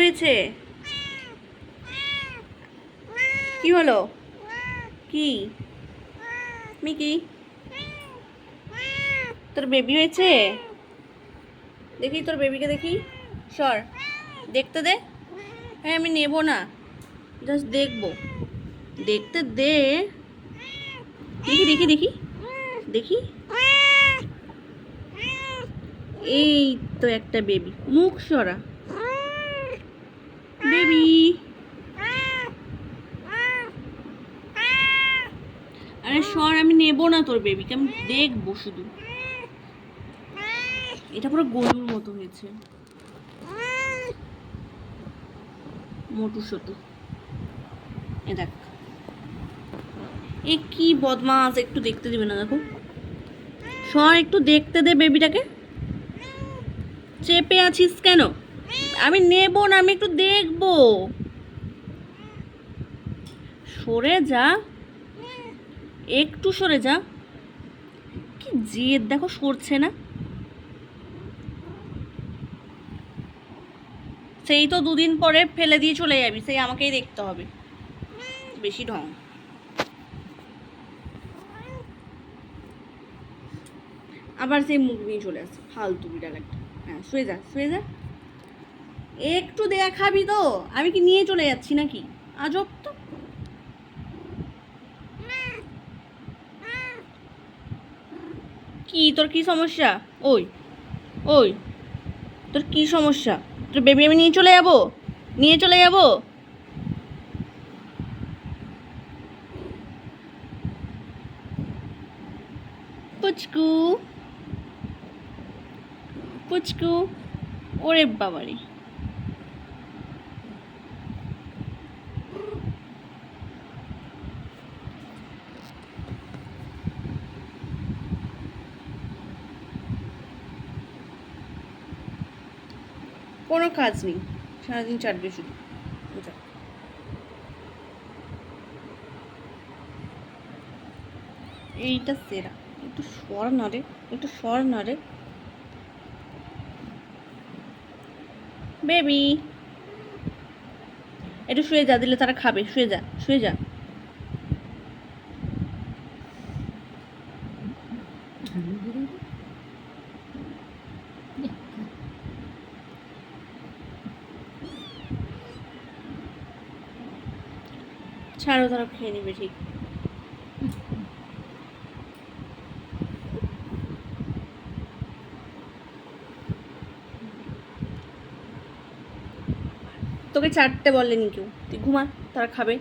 হয়েছে? কি হলো? কি মিকি, তোর বেবি হয়েছে? দেখি তোর বেবিকে, দেখি। সর, দেখতে দে। হ্যাঁ, আমি নেব না, জাস্ট দেখবো। দেখতে দে। দেখি দেখি দেখি দেখি। এই তো একটা বেবি, মুখ সরা। বেবি, আরে সর, আমি নেব না তোর বেবিকে, আমি দেখবো শুধু। এটা পুরো গরুর মতো হয়েছে, মোটু সটু। এ দেখ, এ কি বদমাস, একটু দেখতে দিবে না? দেখো, সর, একটু দেখতে দে বেবিটাকে। চেপে আছিস কেন? আমি নেব না, আমি একটু দেখবো। সরে যা, একটু সরে যা। কি জেদ দেখো, সরছে না। সেই তো দুদিন পরে ফেলে দিয়ে চলে যাবি, সেই আমাকেই দেখতে হবে। বেশি ঢং। আবার সেই মুখ নিয়ে চলে আসে, ফালতু বিড়াল একটা। হ্যাঁ, শুয়ে যা, শুয়ে যা। একটু দেখাবি তো? আমি কি নিয়ে চলে যাচ্ছি নাকি? আজব তো। কি তোর কি সমস্যা? ওই ওই, তোর কি সমস্যা? তোর বেবি আমি নিয়ে চলে যাবো? নিয়ে চলে যাবো? পুচকু, পুচকু, ওরে বাবারে। কোনো কাজ নেই, সারাদিন চাটবে শুধু। এইটা সেরা। একটু সর না রে, একটু সর না রে বেবি। একটু শুয়ে যা, দিলে তারা খাবে। শুয়ে যা, শুয়ে যা। ছাড়ো, তারা খেয়ে নেবে ঠিক। তোকে চারটে বলেনি কেউ, তুই ঘুমা, তারা খাবে।